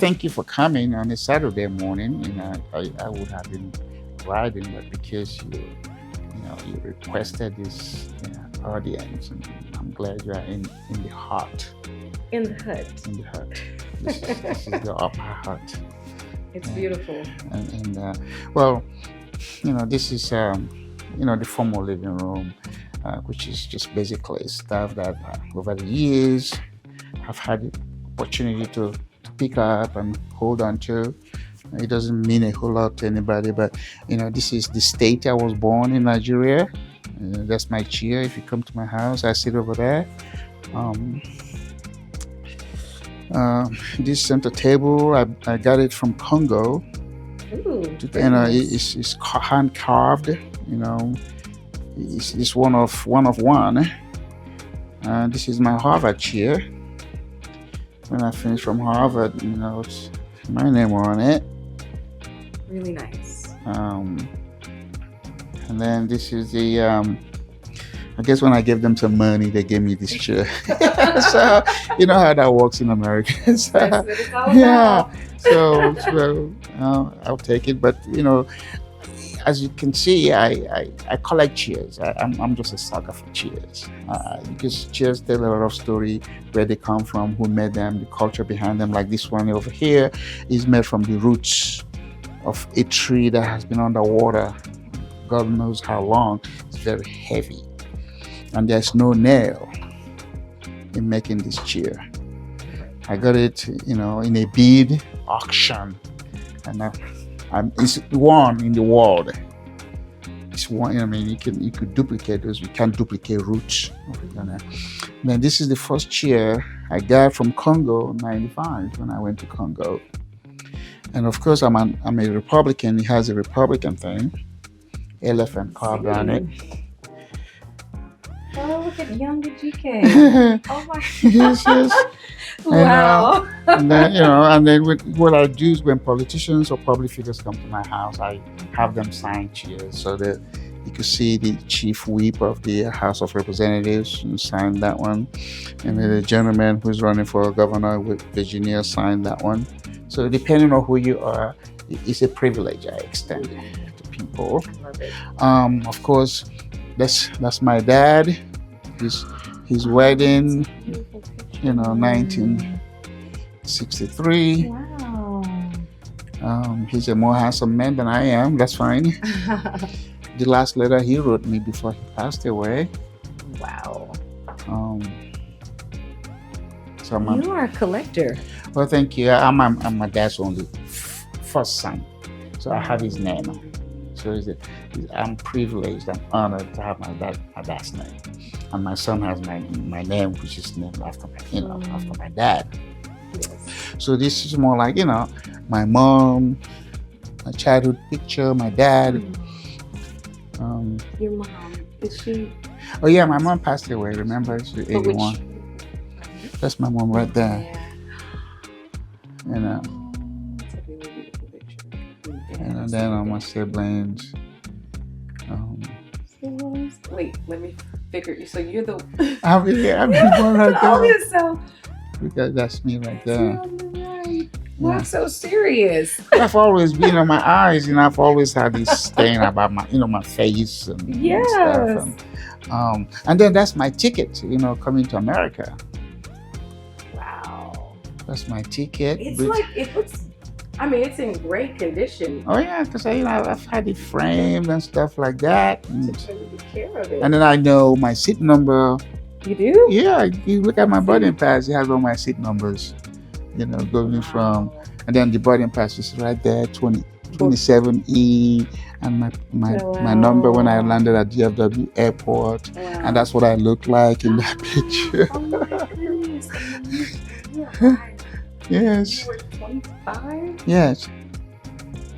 thank you for coming on a Saturday morning. I would have been riding, but because you requested this audience, and I'm glad you are in the heart. In the hut. In the hut. This is the upper hut. It's beautiful. And well, this is the formal living room, which is just basically stuff that over the years I've had the opportunity to pick up and hold on to. It doesn't mean a whole lot to anybody, but this is the state I was born in, Nigeria. That's my chair. If you come to my house, I sit over there. This center table, I got it from Congo. Ooh, It's hand carved. It's one of one. This is my Harvard chair. When I finished from Harvard, it's my name on it. Really nice. And then this is the. I guess when I gave them some money, they gave me this chair. So you know how that works in America. So, That's what it's all about. So I'll take it. But as you can see, I collect chairs. I'm just a sucker for chairs because chairs tell a lot of story, where they come from, who made them, the culture behind them. Like this one over here is made from the roots of a tree that has been underwater. God knows how long. It's very heavy, and there's no nail in making this chair. I got it, in a bid auction, and it's one in the world. It's one. You could duplicate those. You can't duplicate roots. Then this is the first chair I got from Congo in '95 when I went to Congo. And of course, I'm a Republican. It has a Republican thing, elephant carved on it. Oh, look at young Ejike. Oh my God. Yes. Wow. And then what I do is when politicians or public figures come to my house, I have them sign chairs so that you could see the chief whip of the House of Representatives and sign that one, and then the gentleman who's running for governor with Virginia signed that one. So depending on who you are, it's a privilege I extend to people. I love it. Of course, that's my dad. His wedding, Beautiful picture. 1963. Wow. He's a more handsome man than I am. That's fine. The last letter he wrote me before he passed away. Wow. So You are a collector. well, thank you. I'm my dad's only first son, so I have his name. So I'm privileged. I'm honored to have my dad's name, and my son has my name, which is named after after my dad. Yes. So this is more like my mom, my childhood picture, my dad. Your mom, is she? Oh yeah, my mom passed away. Remember, she's But 81. That's my mom right there. Yeah. It's a really beautiful picture. And then my siblings. Wait, let me figure. So you're the. I'm the one right Oh, there. you're so. Because that's me right You're there. on the right. Yeah. Wow, so serious. I've always been on my eyes, I've always had this stain about my, my face and Yes. stuff. And then that's my ticket, coming to America. Wow. That's my ticket. It's like it looks. I mean, it's in great condition. Oh yeah, because I've had it framed and stuff like that. To really take care of it. And then I know my seat number. You do? Yeah, you look at my boarding pass, it has all my seat numbers. Going from, and then the boarding pass is right there, 27E, and my number when I landed at DFW Airport, Wow. and that's what I look like in that picture. Oh my goodness. You Yes, were 25? yes.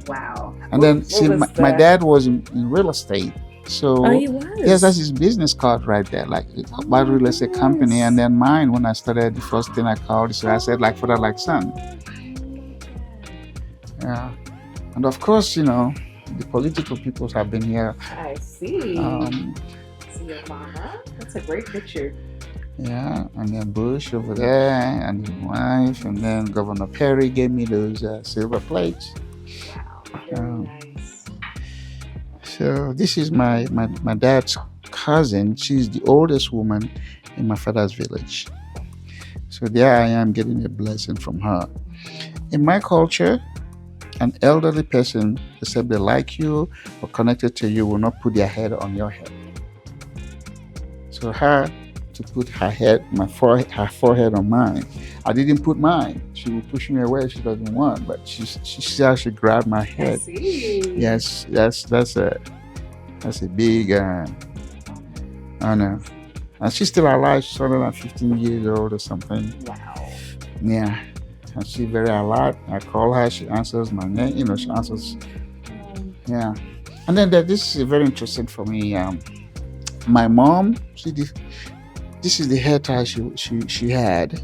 Wow. And then What see, was my that? dad was in real estate, so Oh, he was? yes, that's his business card right there, like about real estate company. And then mine, when I started, the first thing I called, so I said like father, like son. Yeah, and of course, the political peoples have been here. I see. Um, See your mama? That's a great picture. Yeah, and then Bush over there, and his wife, and then Governor Perry gave me those silver plates. Wow. Very Um, nice. so this is my dad's cousin. She's the oldest woman in my father's village. So there I am getting a blessing from her. In my culture, an elderly person, except they like you or connected to you, will not put their head on your head. So her to put her forehead on mine. I didn't put mine. She would push me away. She doesn't want, but she actually grabbed my I head. see. Yes, that's a big honor. And she's still alive. She's 115 years old or something. Wow. Yeah. And she's very alert. I call her, she answers my name, she answers. Yeah. And then this is very interesting for me. My mom, this is the hair tie she had.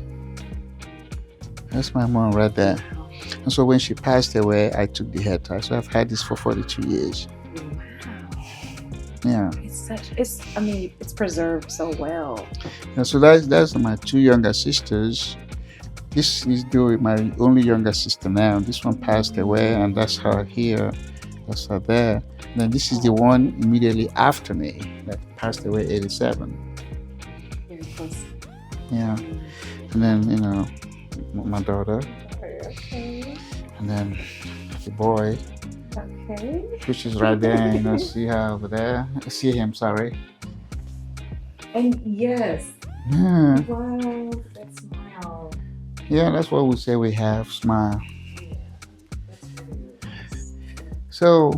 That's my mom right there. Wow. And so when she passed away, I took the hair tie. So I've had this for 42 years. Wow. Yeah. It's preserved so well. And so that's my two younger sisters. This is my only younger sister now. This one passed away, and that's her here. That's her there. And then this is the one immediately after me that passed away 87. Very close. Yeah. And then, my daughter. Okay. And then the boy, Okay. which is right there. See her over there. See him, sorry. And yes. Yeah. Wow. That smile. Yeah, that's what we say we have, smile. Yeah. That's really nice. So,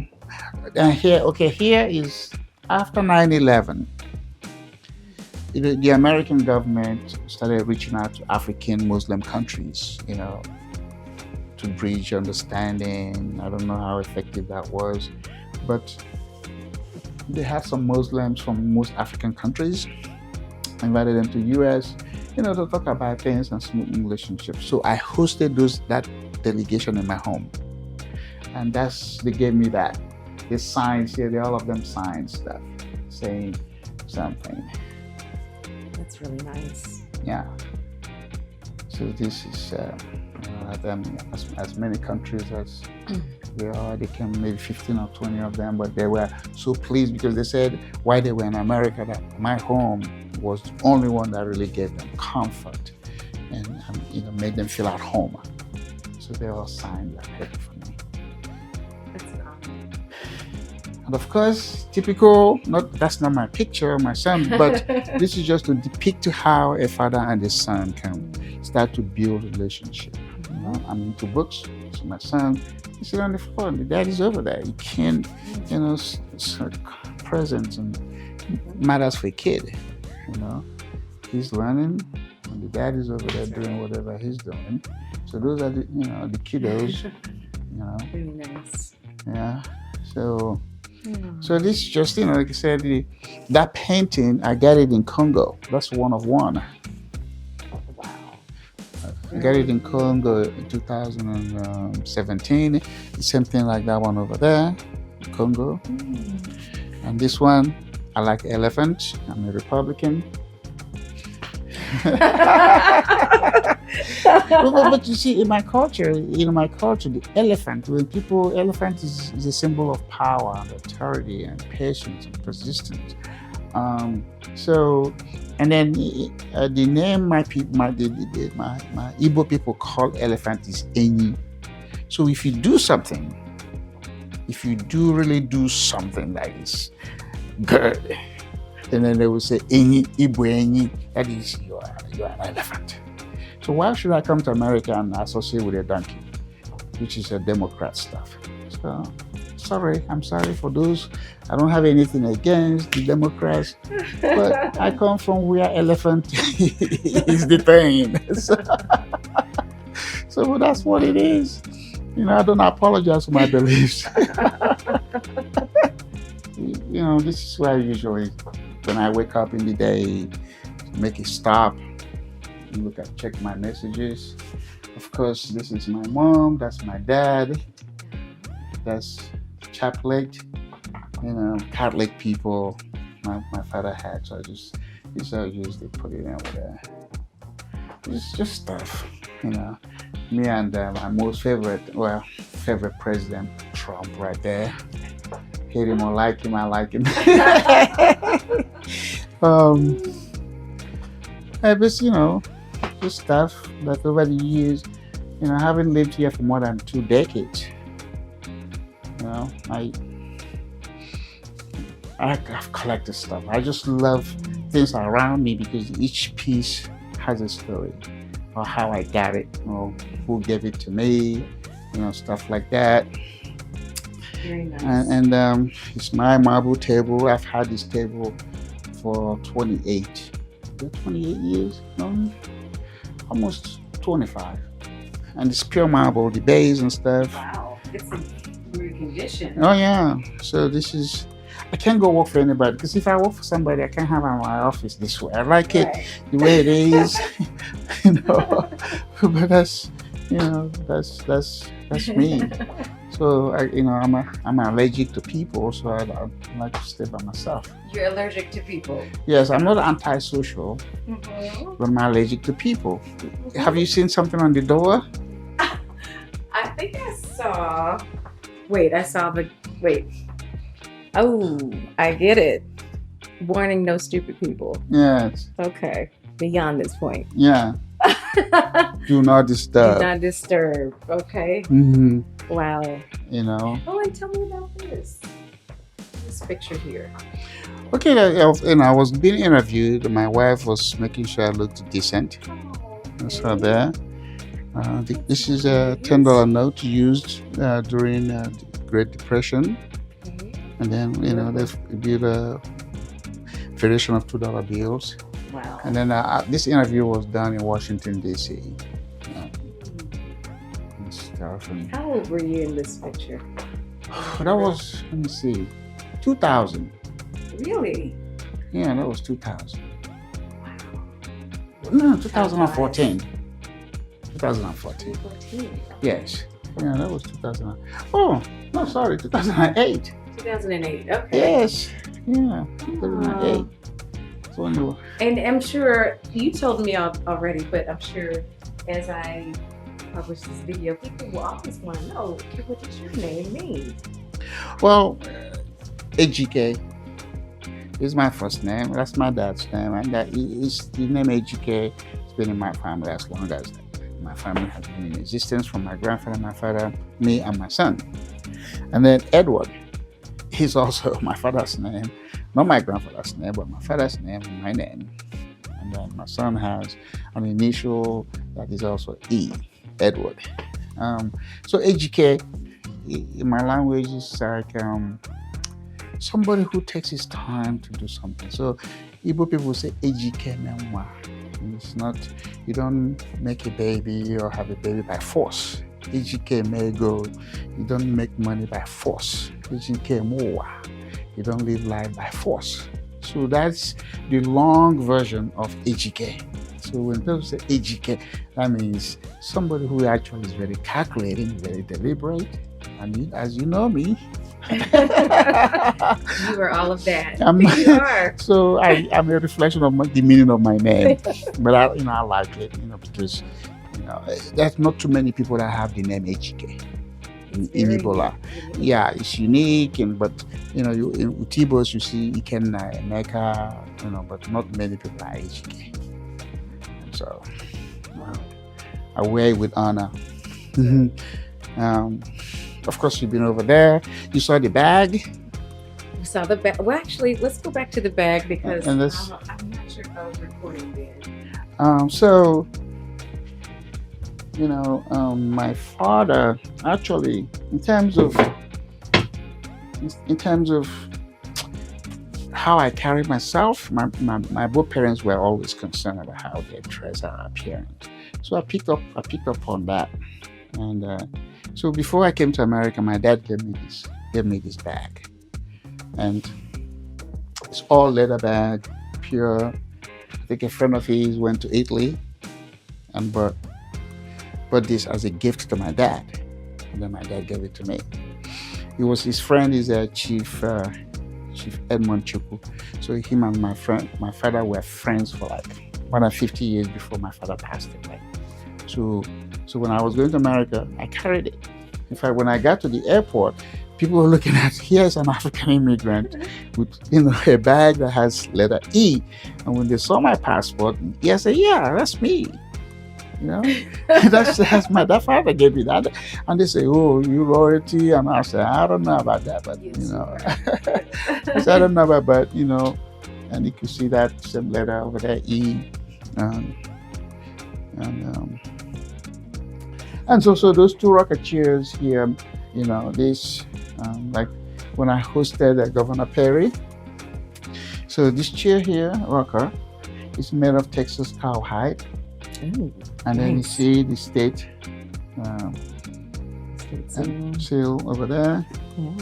here is after 9/11. The American government started reaching out to African Muslim countries, to bridge understanding. I don't know how effective that was, but they had some Muslims from most African countries, invited them to US, to talk about things and smooth relationships. So I hosted that delegation in my home, and they gave me that. They signed, all of them signed stuff saying something. That's really nice. Yeah. So this is as many countries as there are. They came maybe 15 or 20 of them, but they were so pleased because they said while they were in America that my home was the only one that really gave them comfort and made them feel at home. So they all signed that paper for me. That's awesome. And of course, typical, that's not my picture of my son, but this is just to depict how a father and a son can start to build a relationship. I'm into books, so my son, he's sitting on the floor, and the dad is over there. You can't, presence and matters for a kid. He's learning, and the dad is over there doing whatever he's doing. So those are the kiddos. Really nice. Yeah. So this just, like I said, that painting, I got it in Congo. That's one of one. Wow. I got it in Congo in 2017. Something like that one over there, Congo. And this one, I like elephants. I'm a Republican. but you see, in my culture, the elephant, elephant is a symbol of power and authority and patience and persistence. And then the name my Igbo people call elephant is Enyi. So if you do really do something that is good, and then they will say Enyi, Igbo Enyi, that is you are an elephant. So why should I come to America and associate with a donkey, which is a Democrat stuff? So I'm sorry for those. I don't have anything against the Democrats, but I come from where elephant is the thing. So that's what it is. I don't apologize for my beliefs. This is why usually when I wake up in the day, make a stop, check my messages. Of course, this is my mom, that's my dad, that's Catholic, Catholic people, my father had. So I just used it, put it over there. It's just stuff, you know. Me and my most favorite president, Trump, right there. Hate him or like him, I like him. um, but just stuff that over the years, having lived here for more than 2 decades, I've collected stuff. I just love things around me because each piece has a story, or how I got it, or who gave it to me, stuff like that. Very nice. And it's my marble table. I've had this table for 28 years, no, almost 25. And it's pure marble, the base and stuff. Wow, it's in good condition. Oh yeah. So I can't go work for anybody, because if I work for somebody, I can't have my office this way. I like it the way it is, But that's me. So I'm allergic to people, so I like to stay by myself. You're allergic to people. Yes, I'm not antisocial, but I'm allergic to people. Have you seen something on the door? I think I saw. Wait. Oh, I get it. Warning: no stupid people. Yes. Okay. Beyond this point. Yeah. Do not disturb. Do not disturb. Okay. Mm-hmm. Wow. Oh, and tell me about this picture here. Okay, I was being interviewed. My wife was making sure I looked decent. That's her there. This is a $10 note used during the Great Depression. Okay. And then, they've built a variation of $2 bills. Wow. And then this interview was done in Washington, D.C. And stuff. And How old were you in this picture? that was, let me see, 2000. Really? Yeah, that was 2000. No, 2014. 2014. 2014. Yes. Yeah, that was 2000. Oh, no, sorry, 2008. 2008. Okay. Yes. Yeah, 2008. So when you were... And I'm sure you told me already, but I'm sure as I publish this video, people will always want to know, what does your name mean? Well, Ejike is my first name. That's my dad's name, and the name Ejike has been in my family as long as my family has been in existence, from my grandfather, my father, me, and my son. And then Edward is also my father's name, not my grandfather's name, but my father's name and my name. And then my son has an initial that is also E, Edward. So Ejike, in my language, is like somebody who takes his time to do something. So Igbo people say Ejike Menwa. It's not, you don't make a baby or have a baby by force. Ejike Mego, you don't make money by force. Ejike Mowa, you don't live life by force. So that's the long version of Ejike. So when people say Ejike, that means somebody who actually is very calculating, very deliberate. And as you know me, You are all of that. You are. So I'm a reflection of the meaning of my name. But I like it, because there's not too many people that have the name Ejike in Ebola. Yeah, it's unique, but in Utibos you see Ikenna, Emeka, but not many people are Ejike. So I wear it with honor. Of course, you've been over there. You saw the bag. We saw the bag. Well, actually, let's go back to the bag because I'm not sure if I was recording then. So, my father actually, in terms of how I carry myself, my both parents were always concerned about how they dress, our appearance. So I picked up on that, and so before I came to America, my dad gave me this bag, and it's all leather bag, pure. I think a friend of his went to Italy and brought this as a gift to my dad, and then my dad gave it to me. It was his friend, is a chief Chief Edmund Chukwu. So him and my father were friends for like more than 50 years before my father passed away. So when I was going to America, I carried it. In fact, when I got to the airport, people were looking at, here's an African immigrant with a bag that has letter E. And when they saw my passport, I said, yeah, that's me. That's that father gave me that. And they say, oh, you royalty. And I say, I don't know about that, but I said, I don't know about, but and you can see that same letter over there, E. And so those two rocket chairs here, this, like when I hosted Governor Perry. So this chair here, rocker, is made of Texas cowhide. Ooh, and then you see the state seal over there. Yeah.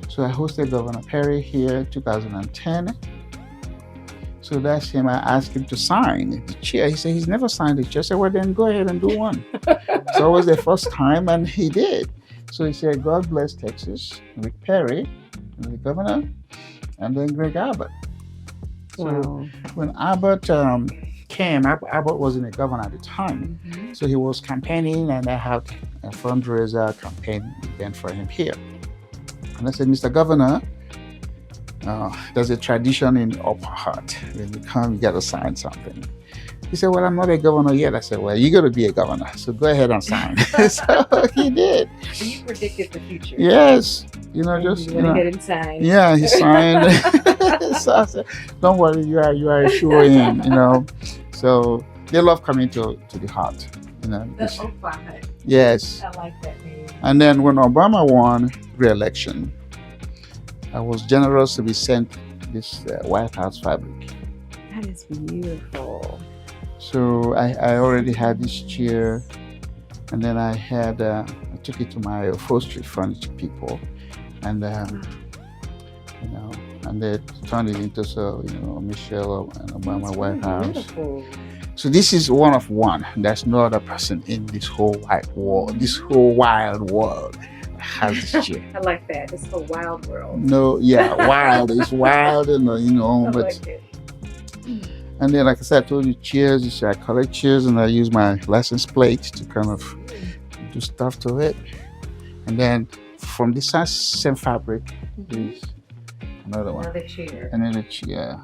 So I hosted Governor Perry here 2010. So that's him. I asked him to sign the chair. He said he's never signed the chair. I said, well, then go ahead and do one. So it was the first time, and he did. So he said, God bless Texas, Rick Perry, the governor, and then Greg Abbott. So Wow. when Abbott came, Abbott wasn't a governor at the time. Mm-hmm. So he was campaigning, and I had a fundraiser campaign event for him here. And I said, Mr. Governor, there's a tradition in Okpa Hut. When you come, you got to sign something. He said, well, I'm not a governor yet. I said, well, you got to be a governor, so go ahead and sign. So he did. So you predicted the future. Yes. And Just, you went ahead and signed. yeah, he signed. So I said, don't worry, you are a sure in, So they love coming to the hut. The Okpa Hut. Yes. I like that name. And then when Obama won re-election, I was generous to be sent this White House fabric. That is beautiful. So I already had this chair, and then I took it to my upholstery furniture people, and and they turned it into Michelle and Obama That's White really House. beautiful. So this is one of one. There's no other person in this whole wide world, this whole wild world that has this chair. I like that. This whole wild world. No, yeah, wild. It's wild, and I but. like it. And then, like I said, I told you chairs. I collect chairs, and I use my license plate to kind of do stuff to it. And then from this same fabric, there's another one. Another chair. Another chair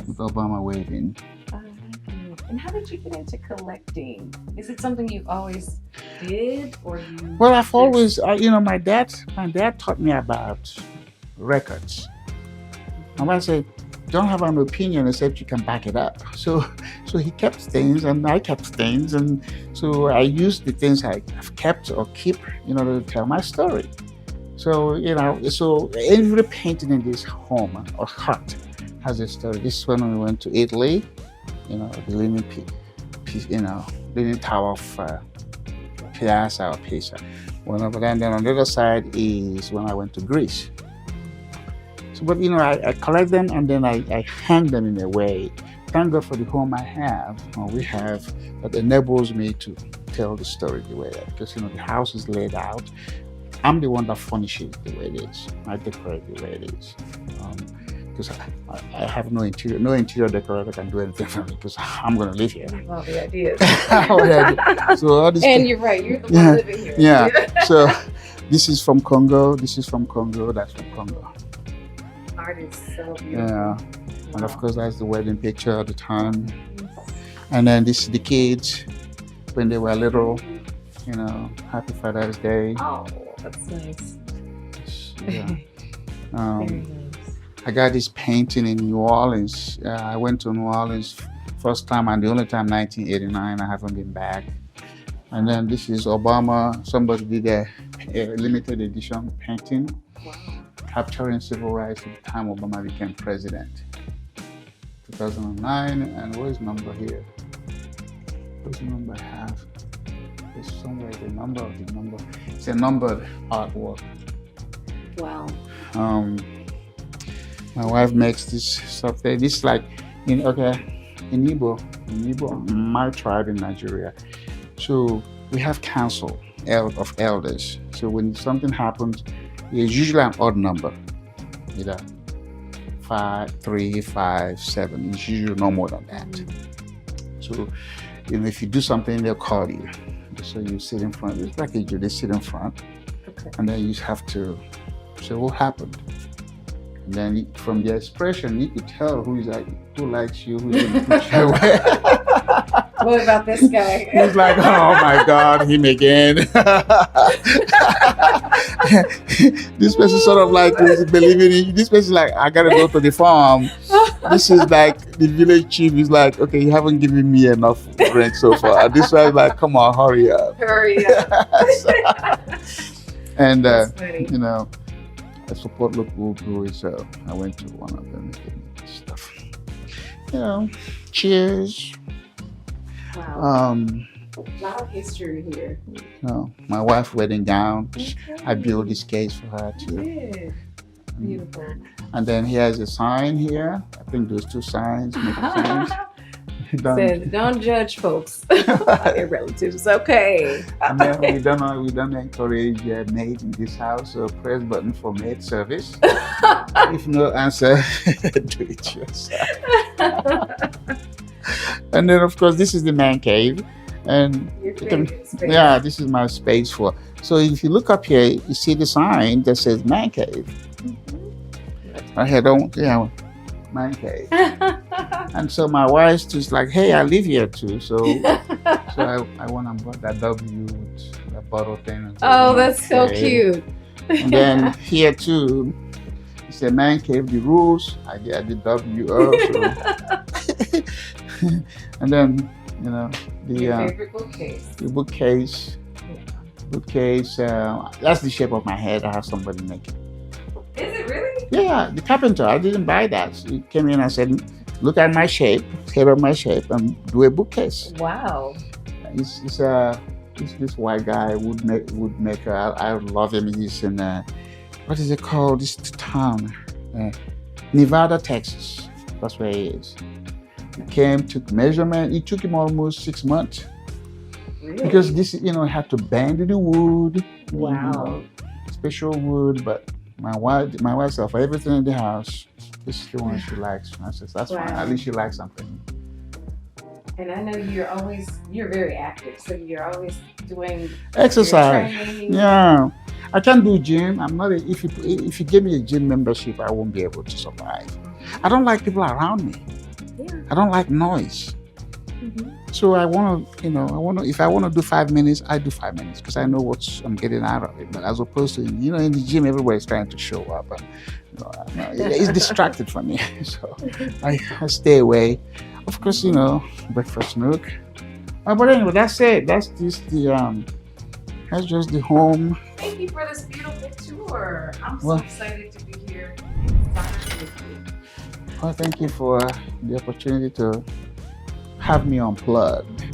with Obama waving. I like it. And how did you get into collecting? Is it something you always did, or you? Well, I've always, my dad taught me about records. And I said, don't have an opinion except you can back it up. So he kept things, and I kept things, and so I used the things I've kept or keep, to tell my story. So so every painting in this home or hut has a story. This one when we went to Italy, the Leaning Tower of Piazza or Pisa. One over there, and then on the other side is when I went to Greece. But I collect them, and then I hang them in a way. Thank God for the home I have, or we have, that enables me to tell the story the way that, because the house is laid out. I'm the one that furnishes the way it is. I decorate the way it is. Because I have no interior decorator can do anything for me, because I'm going to live here. All the ideas. So all this And you're right. You're the one living here. Yeah. So this is from Congo. This is from Congo. That's from Congo. Art is so beautiful. Yeah. And of Wow. course, that's the wedding picture at the time. And then this is the kids when they were little. Happy Father's Day. Oh, that's nice. Yeah. Very nice. I got this painting in New Orleans. I went to New Orleans first time and the only time, 1989. I haven't been back. And then this is Obama. Somebody did a limited edition painting Wow. capturing civil rights at the time Obama became president. 2009. And what is number here? What's the number I have? There's somewhere the number of the number. It's a numbered artwork. Wow. My wife makes this stuff there. This is like in Igbo, my tribe in Nigeria. So we have council of elders. So when something happens, it's usually an odd number. 5, 3, 5, 7. It's usually no more than that. So, if you do something, they'll call you. So you sit in front. It's like they sit in front, and then you have to say what happened. And then from the expression, you could tell who likes you, who's going to push you away. What about this guy? He's like, oh my God, him again. This person sort of like is believing in you. This person is like, I gotta go to the farm. This is like the village chief is like, okay, you haven't given me enough rent so far. And this one is like, come on, hurry up. Hurry up. And I support local breweries, so I went to one of them and gave me this stuff. Cheers. Wow. A lot of history here. My wife's wedding gown. I built this case for her too. Yeah. Beautiful. And then he has a sign here. I think those 2 signs make sense. Said, don't judge folks. Your relatives, okay. And then we don't encourage maid in this house, so press button for maid service. If no answer, do it yourself. And then of course this is the man cave, and this is my space for. So if you look up here, you see the sign that says man cave. Right here, man cave. And so my wife's just like, hey, I live here too. So I went and bought that W with a bottle thing. Oh, that's so cute. And then here too, it's a man cave. The rules, I get the W also. And then Your favorite bookcase. The bookcase. That's the shape of my head. I have somebody make it. Is it really? Yeah, the carpenter. I didn't buy that. So he came in and said, look at my shape, head of my shape, and do a bookcase. Wow. It's this white guy, woodmaker. I love him. He's in what is it called? This town, Nevada, Texas. That's where he is. He came, took measurement. It took him almost 6 months. Really? Because this, had to bend the wood. Wow. Special wood, but my wife said for everything in the house, this is the one she likes. I said, that's fine. At least she likes something. And I know you're very active, so you're always doing exercise. Training. Yeah, I can't do gym. I'm not. If you give me a gym membership, I won't be able to survive. I don't like people around me. Yeah. I don't like noise. So I want to, if I want to do 5 minutes, I do 5 minutes because I know what I'm getting out of it. But as opposed to, in the gym, everybody's trying to show up, and it's distracted from me. So I stay away. Of course, breakfast nook. But anyway, that's it. That's just the home. Thank you for this beautiful tour. I'm so excited to be here. Well, thank you for the opportunity to have me unplugged.